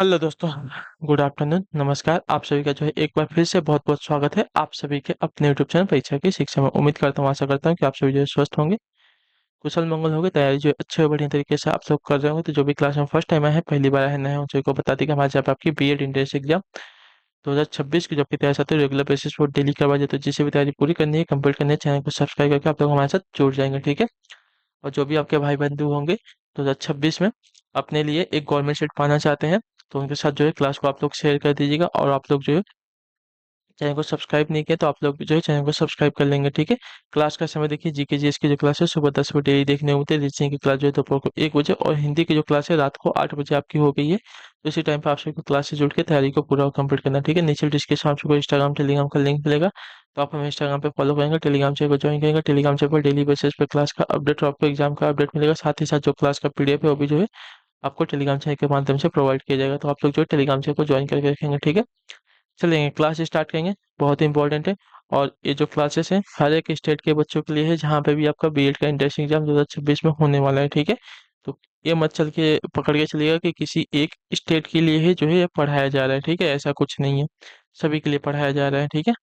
Hello दोस्तों। Good afternoon, नमस्कार। आप सभी का जो है एक बार फिर से बहुत बहुत स्वागत है आप सभी के अपने यूट्यूब चैनल परीक्षा की शिक्षा में। उम्मीद करता हूँ, आशा करता हूँ कि आप सभी जो है स्वस्थ होंगे, कुशल मंगल होंगे, तैयारी जो है अच्छे और बढ़िया तरीके से आप लोग कर रहे होंगे। तो जो भी क्लास में फर्स्ट टाइम आए हैं, पहली बार आए हैं, नए हैं, उन सभी को बता दें कि हमारे यहाँ पे आपकी बीएड एंट्रेंस एग्जाम 2026 की जो आपकी तैयारी आती है रेगुलर बेसिस पर डेली करवाई जाती है। जिसे भी तैयारी पूरी करनी है, कंप्लीट करनी है, चैनल को सब्सक्राइब करके आप लोग हमारे साथ जुड़ जाएंगे, ठीक है। और जो भी आपके भाई बंधु होंगे 2026 में अपने लिए एक गवर्नमेंट सीट पाना चाहते हैं, तो उनके साथ जो है क्लास को आप लोग शेयर कर दीजिएगा। और आप लोग जो है चैनल को सब्सक्राइब नहीं किया तो आप लोग भी जो है चैनल को सब्सक्राइब कर लेंगे, ठीक है। क्लास का समय देखिए, जीके जीएस की जो क्लास है सुबह 10 बजे डेली देखने होते हैं। रीजनिंग की क्लास जो है दोपहर को 1 बजे, और हिंदी की जो क्लास है रात को 8 बजे आपकी हो गई है। तो इसी टाइम पे आप सबको क्लास से जुड़ के तैयारी को पूरा कंप्लीट करना है, ठीक है। नीचे डिस्क्रिप्शन में आपको इंस्टाग्राम टेलीग्राम का लिंक मिलेगा, तो आप हमें इंस्टाग्राम पे फॉलो करेंगे, टेलीग्राम चैनल को ज्वाइन करेंगे। टेलीग्राम चैनल पर डेली बेसिस पे क्लास का अपडेट और आपको एग्जाम का अपडेट मिलेगा। साथ ही साथ जो क्लास का पीडीएफ है वो भी जो है आपको टेलीग्राम चैनल के माध्यम से प्रोवाइड किया जाएगा। तो आप लोग जो है टेलीग्राम चैनल को ज्वाइन करके रखेंगे, ठीक है। चलेंगे क्लास स्टार्ट करेंगे, बहुत ही इंपॉर्टेंट है। और ये जो क्लासेस हैं हर एक स्टेट के बच्चों के लिए है, जहाँ पे भी आपका बीएड का एंट्रेंस एग्जाम 2026 में होने वाला है, ठीक है। तो ये मत चल के पकड़ के चलिएगा कि किसी एक स्टेट के लिए है जो है ये पढ़ाया जा रहा है, ठीक है। ऐसा कुछ नहीं है, सभी के लिए पढ़ाया जा रहा है, ठीक है।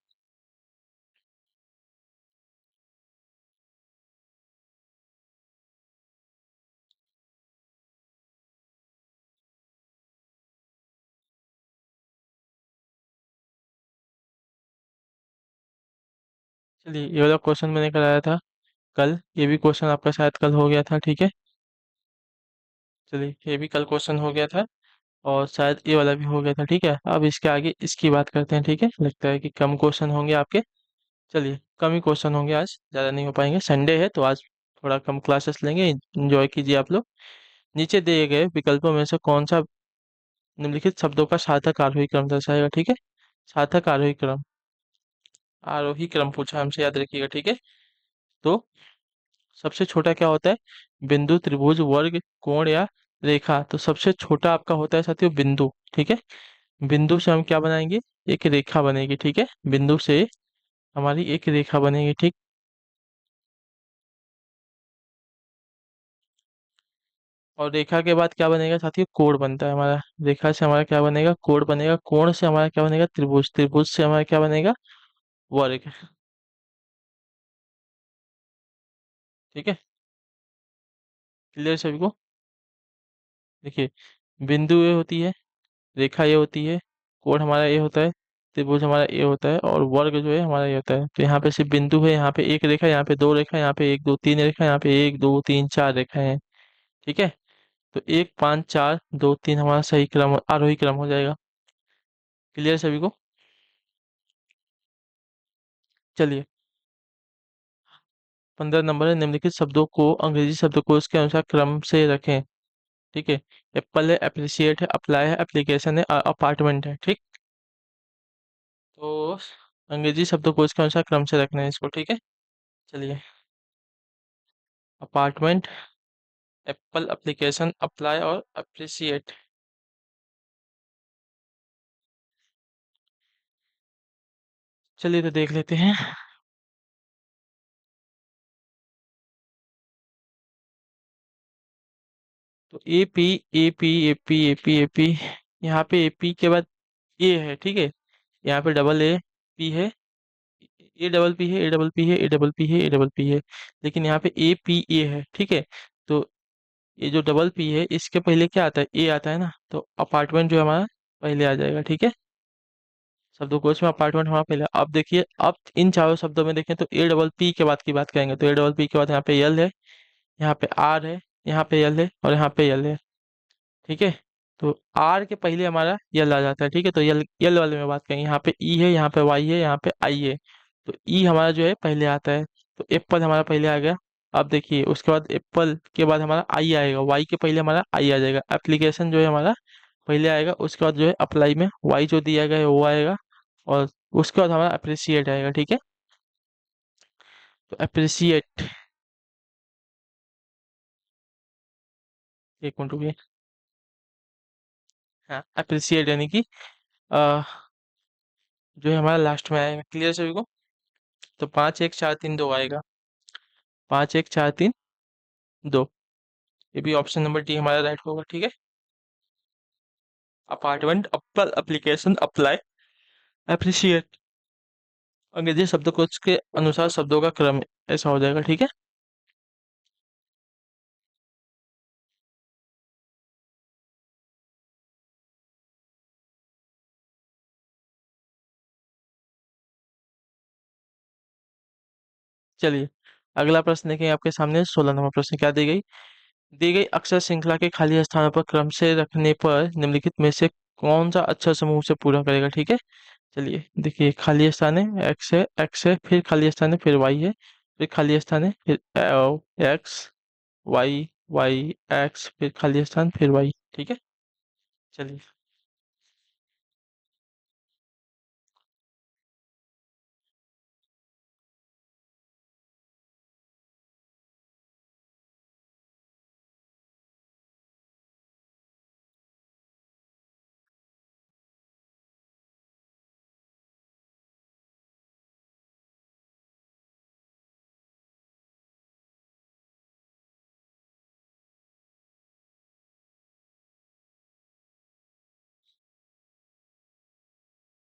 चलिए, ये वाला क्वेश्चन मैंने कराया था कल, ये भी क्वेश्चन आपका शायद कल हो गया था, ठीक है। चलिए, ये भी कल क्वेश्चन हो गया था, और शायद ये वाला भी हो गया था, ठीक है। अब इसके आगे इसकी बात करते हैं, ठीक है। लगता है कि कम क्वेश्चन होंगे आपके। चलिए, कम ही क्वेश्चन होंगे आज, ज़्यादा नहीं हो पाएंगे, संडे है तो आज थोड़ा कम क्लासेस लेंगे। एंजॉय कीजिए आप लोग। नीचे दिए गए विकल्पों में से कौन सा निम्नलिखित शब्दों का सार्थक आरोही क्रम दर्शाएगा, ठीक है। सार्थक आरोही क्रम, आरोही क्रम पूछा हमसे, याद रखिएगा, ठीक है। तो सबसे छोटा क्या होता है? बिंदु, त्रिभुज, वर्ग, कोण या रेखा। तो सबसे छोटा आपका होता है साथियों बिंदु, ठीक है। बिंदु से हम क्या बनाएंगे? एक रेखा बनेगी, ठीक है। बिंदु से हमारी एक रेखा बनेगी, ठीक। और रेखा के बाद क्या बनेगा साथियों? कोण बनता है हमारा। रेखा से हमारा क्या बनेगा? कोण बनेगा। कोण से हमारा क्या बनेगा? त्रिभुज। त्रिभुज से हमारा क्या बनेगा? वर्ग, ठीक है। क्लियर सभी को? देखिए, बिंदु ये होती है, रेखा ये होती है, कोण हमारा ये होता है, त्रिभुज हमारा ये होता है, और वर्ग जो है हमारा ये होता है। तो यहाँ पे सिर्फ बिंदु है, यहाँ पे एक रेखा, यहाँ पे दो रेखा, यहाँ पे एक दो तीन रेखा, यहाँ पे एक दो तीन चार रेखाएं हैं, ठीक है। तो एक पाँच चार दो तीन हमारा सही क्रम, आरोही क्रम हो जाएगा। क्लियर सभी को? चलिए, 15 नंबर है, निम्नलिखित शब्दों को अंग्रेजी शब्दकोश के अनुसार क्रम से रखें, ठीक है। एप्पल है, अप्रिशिएट है, अप्लाई है, एप्लीकेशन है, अपार्टमेंट है, ठीक। तो अंग्रेजी शब्दकोश के अनुसार क्रम से रखना है इसको, ठीक है। चलिए, अपार्टमेंट, एप्पल, एप्लीकेशन, अप्लाई और अप्रिशिएट। चलिए, तो देख लेते हैं। तो A P, A P, A P, A P, A P, यहाँ पे ए पी के बाद ए है, ठीक है। यहाँ पे डबल ए पी है, ए डबल पी है, ए डबल पी है, ए डबल पी है, ए डबल पी है। लेकिन यहाँ पे ए पी ए है, ठीक है। तो ये जो डबल पी है इसके पहले क्या आता है? ए आता है ना, तो अपार्टमेंट जो है हमारा पहले आ जाएगा, ठीक है। शब्दकोश में अपार्टमेंट हमारा पहले। अब देखिए, अब इन चारों शब्दों में देखें तो ए डबल पी के बाद की बात करेंगे, तो ए डबल पी के बाद यहाँ पे यल है, यहाँ पे आर है, यहाँ पे यल है, और यहाँ पे यल है, ठीक है। तो आर के पहले हमारा यल आ जाता है, ठीक है। तो यल यल वाले में बात करेंगे, यहाँ पे ई है, यहाँ पे वाई है, यहाँ पे आई है। तो ई हमारा जो है पहले आता है, तो एप्पल हमारा पहले आ गया। अब देखिए, उसके बाद एप्पल के बाद हमारा आई आएगा, वाई के पहले हमारा आई आ जाएगा। एप्लीकेशन जो है हमारा पहले आएगा, उसके बाद जो है अप्लाई में वाई जो दिया गया है वो आएगा, और उसके बाद हमारा अप्रिसिएट आएगा, ठीक है। तो अप्रिसिएट, एक मिनट रुकिए। हाँ, अप्रिसिएट यानी कि अ, जो है हमारा लास्ट में आएगा। क्लियर सभी को? तो 5 1 4 3 2 आएगा। 5 1 4 3 2, ये भी ऑप्शन नंबर डी हमारा राइट होगा, ठीक है। Apartment, apple, application, apply, appreciate. अंग्रेजी शब्दकोश के अनुसार शब्दों का क्रम ऐसा हो जाएगा, ठीक है। चलिए, अगला प्रश्न देखें आपके सामने। 16 नंबर प्रश्न क्या दी गई अक्षर श्रृंखला के खाली स्थानों पर क्रम से रखने पर निम्नलिखित में से कौन सा अक्षर समूह से पूरा करेगा, ठीक है। चलिए देखिए, खाली स्थान है, एक्स है, फिर खाली स्थान है, फिर वाई है, फिर खाली स्थान है, फिर एक्स, वाई, वाई, एक्स, फिर खाली स्थान, फिर वाई, ठीक है। चलिए,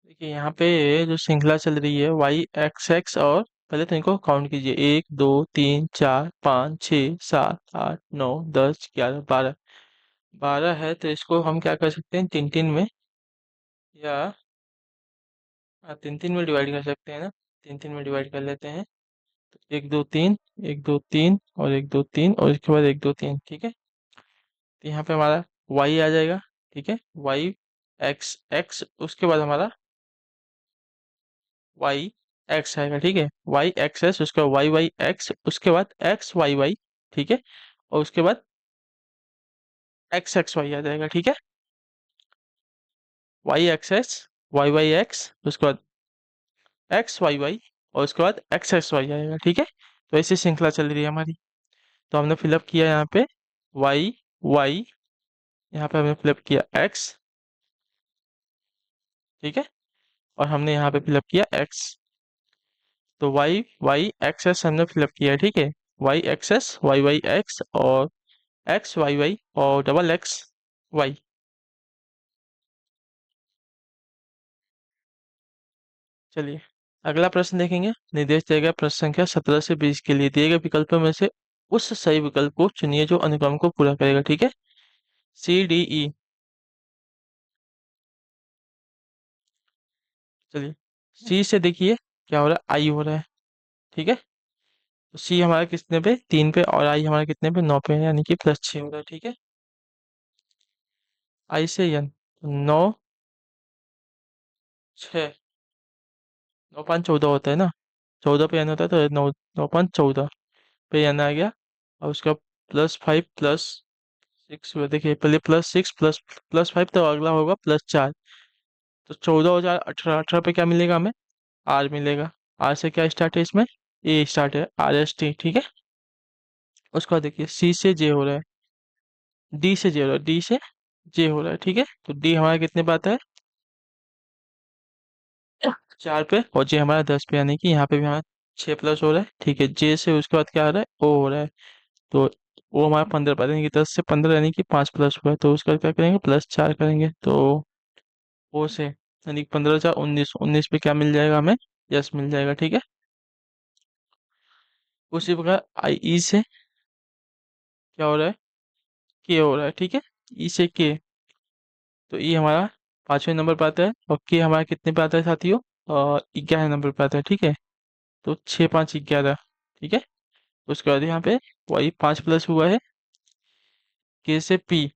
देखिए यहाँ पे जो श्रृंखला चल रही है वाई एक्स एक्स, और पहले तो इनको काउंट कीजिए, 1 2 3 4 5 6 7 8 9 10 11 12। 12 है, तो इसको हम क्या कर सकते हैं, तीन तीन में, या तीन तीन में डिवाइड कर सकते हैं ना। तीन तीन में डिवाइड कर लेते हैं। तो 1 2 3, 1 2 3 और 1 2 3 और इसके बाद 1 2 3, ठीक है। तो यहाँ पे हमारा y आ जाएगा, ठीक है। y एक्स एक्स, उसके बाद हमारा y एक्स आएगा, ठीक है। y एक्स एस, उसके बाद y y एक्स, उसके बाद x y y, ठीक है। और उसके बाद x x y आ जाएगा, ठीक है। y x S, y y x, उसके बाद x y y, और उसके बाद x x y आएगा, ठीक है। तो ऐसी श्रृंखला चल रही है हमारी। तो हमने फिलअप किया यहाँ पे y y, यहाँ पे हमने फिलअप किया x, ठीक है। और हमने यहाँ पे फिलअप किया x। तो y y एक्स एस हमने फिलअप किया है, ठीक है। y x S, y y x, और x y y, और डबल x y। चलिए, अगला प्रश्न देखेंगे। निर्देश दिया गया प्रश्न संख्या 17 से 20 के लिए दिए गए विकल्पों में से उस सही विकल्प को चुनिए जो अनुक्रम को पूरा करेगा, ठीक है। C D E। चलिए, C से देखिए क्या हो रहा है, I हो रहा है, ठीक है। तो C हमारा कितने पे, 3 पे, और I हमारा कितने पे, 9 पे है, यानी कि +6 हो रहा है, ठीक है। I से N, 9, 6, 9 5 14 होता है ना। 14 पे N होता है, तो 9 9 5 14 पे N आ गया। और उसका +5 + 6 हुआ, देखिए पहले +6 +5, तो अगला होगा +4। तो 14 और 4 18, 18 पे क्या मिलेगा हमें, R मिलेगा। R से क्या स्टार्ट है इसमें, A स्टार्ट है, RST, ठीक है। उसके बाद देखिए C से J हो रहा है, D से J हो रहा है, D से J हो रहा है, ठीक है। तो D हमारा कितने पे आता है, 4 पे, और J हमारा 10 पे, यानी कि यहाँ पे भी हमारा 6+ हो रहा है, ठीक है। J से उसके बाद क्या आ रहा है, O हो रहा है। तो वो हमारा 15 पर, यानी कि 10 से 15, यानी कि 5+ हुआ है, तो उसका क्या करेंगे, +4 करेंगे। तो ओ से, यानी कि 15 4 19, 19 पे क्या मिल जाएगा हमें, यस मिल जाएगा, ठीक है। उसी प्रकार आई ई से क्या हो रहा है, के हो रहा है, ठीक है। ई से के, तो ई हमारा 5वें नंबर पे आता है, और के हमारा कितने पे आता है साथियों, 11 नंबर पे आता है, ठीक है। तो 6 5 11, ठीक है। उसके बाद यहाँ पे वही 5+ हुआ है, के से पी,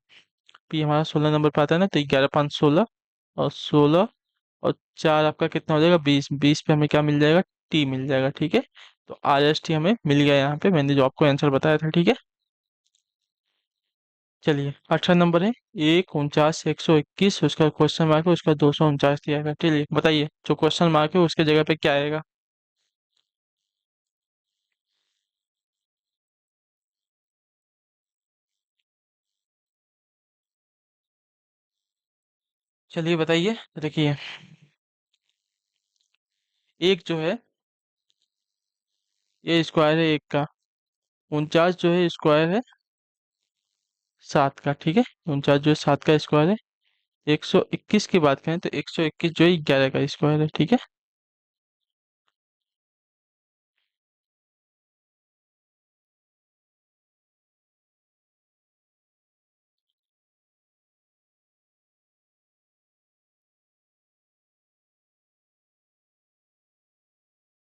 पी हमारा 16 नंबर पे आता है ना, तो 11 5 16, और 16 और 4 आपका कितना हो जाएगा, 20, 20 पे हमें क्या मिल जाएगा, टी मिल जाएगा, ठीक है। तो RST हमें मिल गया यहाँ पे, मैंने जो आपको आंसर बताया था, ठीक है। चलिए, 18 नंबर है, 1 49 121, उसका क्वेश्चन मार्क है, उसका 249 दिया गया। चलिए बताइए, जो क्वेश्चन मार्क है उसके जगह पे क्या आएगा। चलिए बताइए, देखिए एक जो है, ये स्क्वायर है एक का, 49 जो है स्क्वायर है 7 का, ठीक है। 49 जो है 7 का स्क्वायर है, 121 की बात करें तो 121 जो है 11 का स्क्वायर है, ठीक है।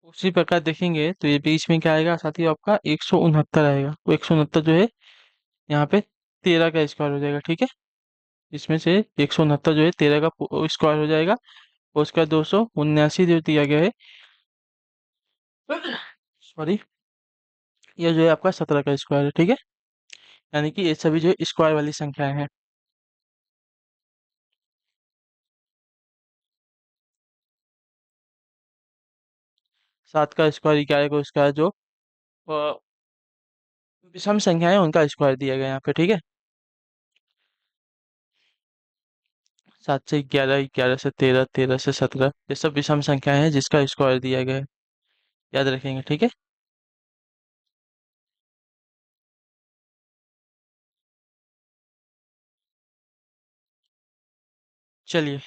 उसी प्रकार देखेंगे तो ये बीच में क्या आएगा साथियों, आपका 169 आएगा। वो 169 जो है यहाँ पे 13 का स्क्वायर हो जाएगा, ठीक है। इसमें से 169 जो है 13 का स्क्वायर हो जाएगा। और उसका 279 जो दिया गया है, सॉरी, ये जो है आपका 17 का स्क्वायर है, ठीक है। यानी कि ये सभी जो है स्क्वायर वाली संख्याएं हैं। 7 का स्क्वायर, 11 का स्क्वायर, जो अ, विषम संख्याएं हैं, उनका स्क्वायर दिया गया है यहाँ पे, ठीक है। 7 से 11, 11 से 13, 13 से 17, ये सब विषम संख्याएं हैं जिसका स्क्वायर दिया गया है। याद रखेंगे, ठीक है। चलिए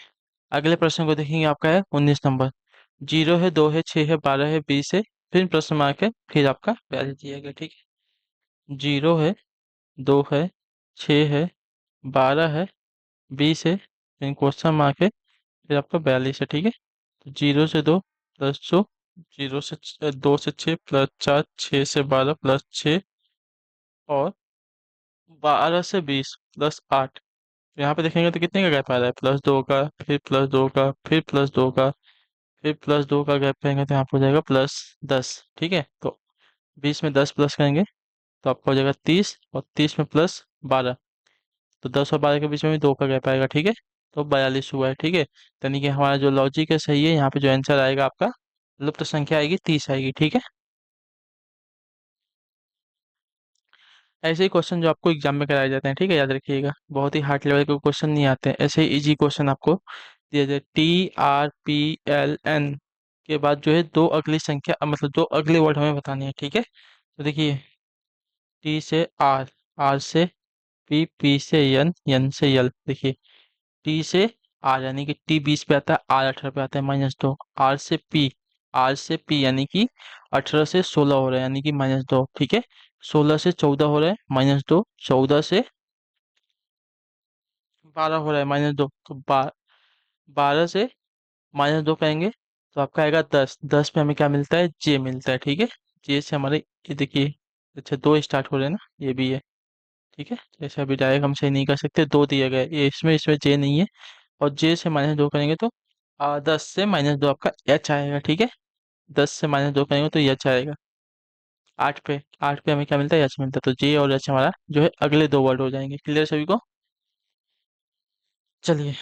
अगले प्रश्न को देखेंगे। आपका है 19 नंबर। 0 है, 2 है, 6 है, 12 है, 20 है, फिर प्रश्न मार्क है, फिर आपका 42 दिया गया, ठीक है। 0 है, 2 है, 6 है, 12 है, 20 है, फिर क्वेश्चन मार्क है, फिर आपका 42 है, ठीक है। तो 0 से 2 प्लस 2, 0 से 2 से 6 प्लस 4, 6 से 12 प्लस 6, और 12 से 20 प्लस 8। यहाँ पे देखेंगे तो कितने का गैप आ रहा है, +2 का, फिर +2 का, फिर +2 का, फिर +2 का गैप करेंगे तो यहाँ पे हो जाएगा +10, ठीक है। तो 20 में 10 प्लस करेंगे तो आपका हो जाएगा 30, और 30 में +12, तो 10 और 12 के बीच में भी 2 का गैप आएगा, ठीक है। तो 42 हुआ है, ठीक है। यानी कि हमारा जो लॉजिक है सही है। यहाँ पे जो आंसर आएगा आपका, लुप्त संख्या आएगी 30 आएगी, ठीक है। ऐसे ही क्वेश्चन जो आपको एग्जाम में कराए जाते हैं, ठीक है, याद रखिएगा। बहुत ही हार्ड लेवल के क्वेश्चन नहीं आते हैं, ऐसे ही इजी क्वेश्चन आपको दिया जाए। TRPLN के बाद जो है दो अगली संख्या, मतलब दो अगले वर्ड हमें बतानी है, ठीक है। तो देखिए, T से R, R से P, P से N, N से L। देखिए, T से R यानी कि T 20 पे आता है, R 18 पे आता है, -2। R से P, R से P यानी कि 18 से 16 हो रहा है, यानी कि -2, ठीक है। 16 से 14 हो रहा है, -2। 14 से 12 हो रहा है, -2। तो 12 से -2 करेंगे तो आपका आएगा 10। 10 पे हमें क्या मिलता है, जे मिलता है, ठीक है। जे से हमारे, ये देखिए, अच्छा, दो स्टार्ट हो रहे हैं ना, ये भी है, ठीक है। जैसे अभी डायरेक्ट हम सही नहीं कर सकते, दो दिए गए, ये इसमें जे नहीं है। और जे से -2 करेंगे तो 10 से -2 आपका एच आएगा, ठीक है। 10 से -2 करेंगे तो एच आएगा। 8 पे हमें क्या मिलता है, एच मिलता है। तो जे और एच हमारा जो है अगले दो वर्ड हो जाएंगे। क्लियर सभी को। चलिए,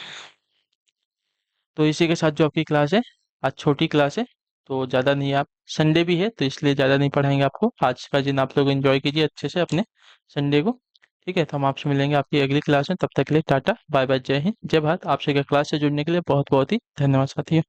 तो इसी के साथ जो आपकी क्लास है, आज छोटी क्लास है, तो ज़्यादा नहीं है। आप, संडे भी है तो इसलिए ज़्यादा नहीं पढ़ाएंगे आपको। आज का दिन आप लोग एंजॉय कीजिए अच्छे से अपने संडे को, ठीक है। तो हम आपसे मिलेंगे आपकी अगली क्लास में। तब तक के लिए टाटा बाय बाय, जय हिंद, जय भारत। आपसे क्लास से जुड़ने के लिए बहुत बहुत ही धन्यवाद साथियों।